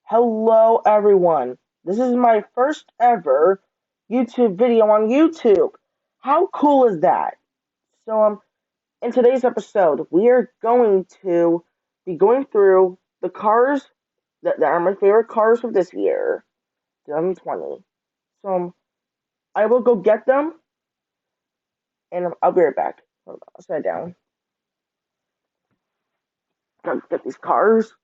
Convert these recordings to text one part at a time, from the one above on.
Hello everyone. This is my first ever YouTube video on YouTube. How cool is that? So in today's episode, we are going to be going through the cars that are my favorite cars of this year, 2020. So I will go get them and I'll be right back. Hold on, I'll sit down. Gotta get these cars.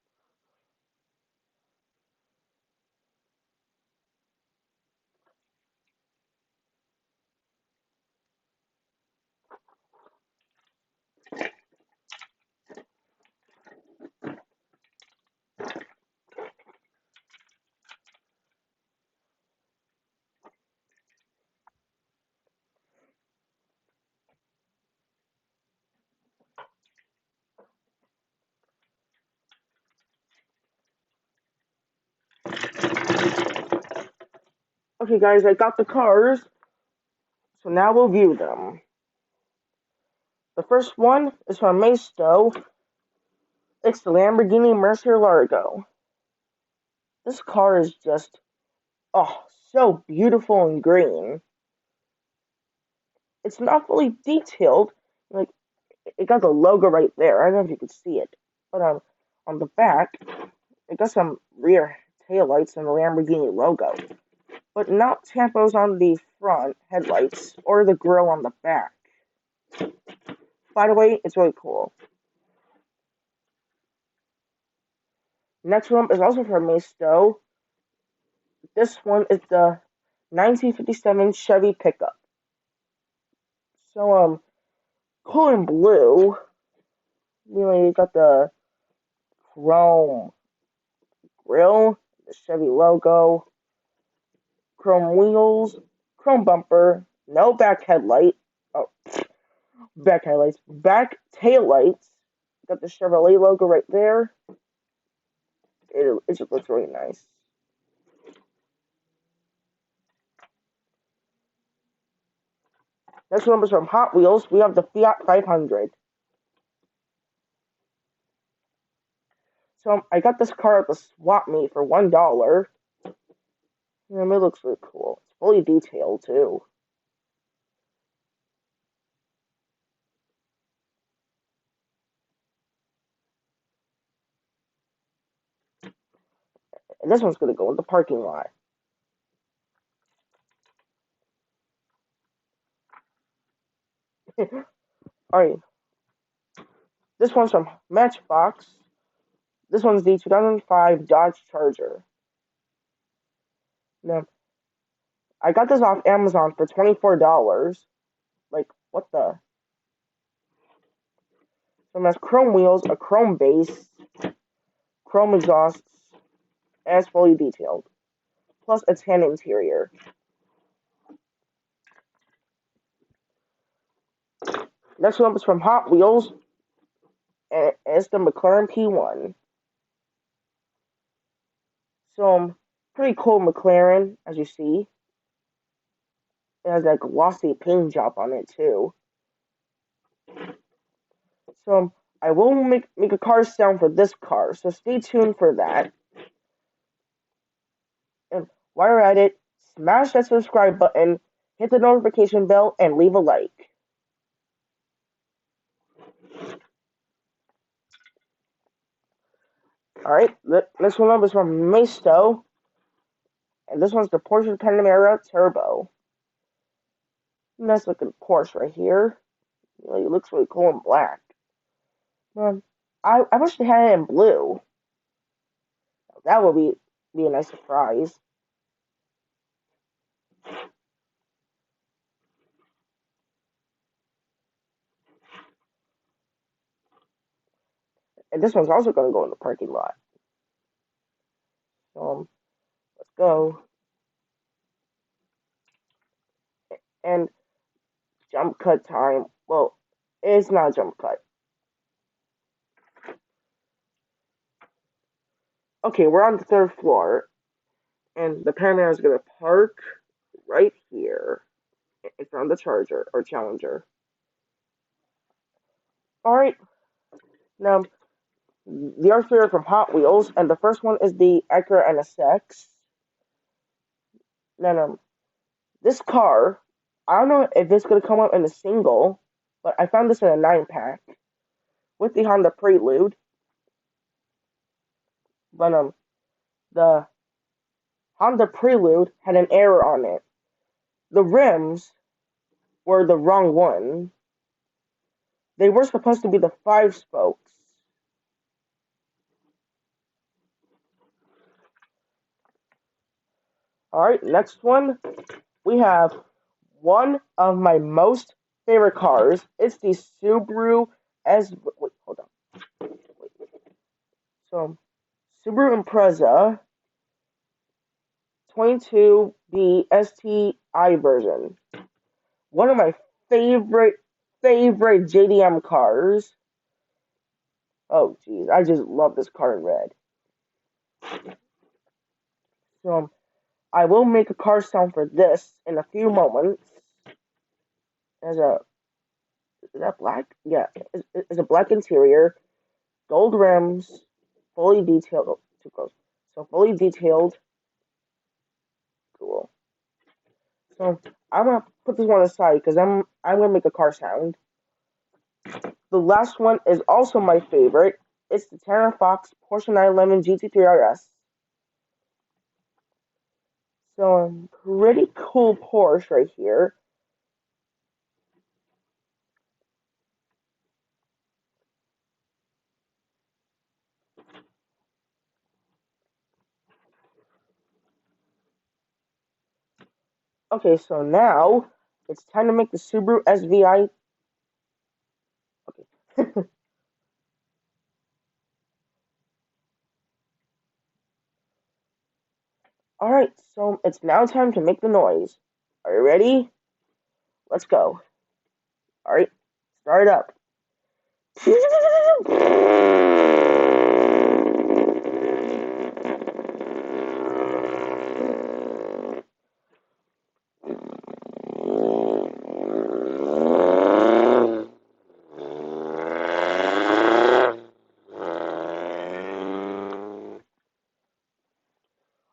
Okay guys, I got the cars. So now we'll view them. The first one is from Maisto. It's the Lamborghini Murcielago. This car is just, oh, so beautiful and green. It's not fully detailed. Like, it got the logo right there. I don't know if you can see it. But on the back, it got some rear taillights and the Lamborghini logo. But not tampos on the front headlights or the grille on the back. By the way, it's really cool. Next one is also from Maisto. This one is the 1957 Chevy pickup. So, cool and blue. You got the chrome grille, the Chevy logo, chrome wheels, chrome bumper, no back headlight. Oh, back headlights, back tail lights. Got the Chevrolet logo right there. It just looks really nice. Next one is from Hot Wheels. We have the Fiat 500. So I got this car at the swap meet for $1. It looks really cool. It's fully detailed too. And this one's gonna go in the parking lot. Alright, this one's from Matchbox. This one's the 2005 Dodge Charger. Now, I got this off Amazon for $24. Like, what the? So it has chrome wheels, a chrome base, chrome exhausts, and it's fully detailed. Plus a tan interior. Next one is from Hot Wheels, and it's the McLaren P1. So, pretty cool McLaren, as you see. It has that glossy paint job on it, too. So, I will make a car sound for this car, so stay tuned for that. And while you're at it, smash that subscribe button, hit the notification bell, and leave a like. Alright, this one up is from Maisto, and this one's the Porsche Panamera Turbo. Nice looking Porsche right here. It looks really cool in black. Um, I wish they had it in blue. That would be a nice surprise. And this one's also going to go in the parking lot. Let's go. And jump cut time. Well, it's not a jump cut. Okay, we're on the third floor, and the Panamera is going to park right here in front of the Charger or Challenger. All right, now they are favorite from Hot Wheels, and the first one is the Acura NSX. Then this car, I don't know if it's gonna come up in a single, but I found this in a 9 pack with the Honda Prelude. But the Honda Prelude had an error on it. The rims were the wrong one. They were supposed to be the 5 spokes. Alright, next one. We have one of my most favorite cars. It's the Subaru S. Wait, hold on. Wait. So, Subaru Impreza 22B STI version. One of my favorite JDM cars. Oh, jeez, I just love this car in red. So, I will make a car sound for this in a few moments. As a Is that black? Yeah, it's a black interior, gold rims, fully detailed. Oh, too close. So fully detailed. Cool. So I'm gonna put this one aside because I'm gonna make a car sound. The last one is also my favorite. It's the Terra Fox Porsche 911 GT3 RS. So pretty cool Porsche right here. Okay, so now it's time to make the Subaru SVI. Okay. Alright, so it's now time to make the noise. Are you ready? Let's go. Alright, start it up.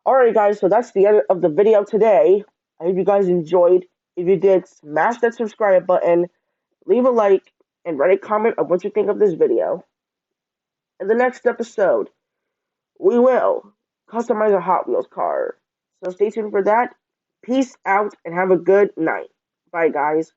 Alright guys, so that's the end of the video today. I hope you guys enjoyed. If you did, smash that subscribe button, leave a like, and write a comment of what you think of this video. In the next episode, we will customize a Hot Wheels car. So stay tuned for that. Peace out and have a good night. Bye guys.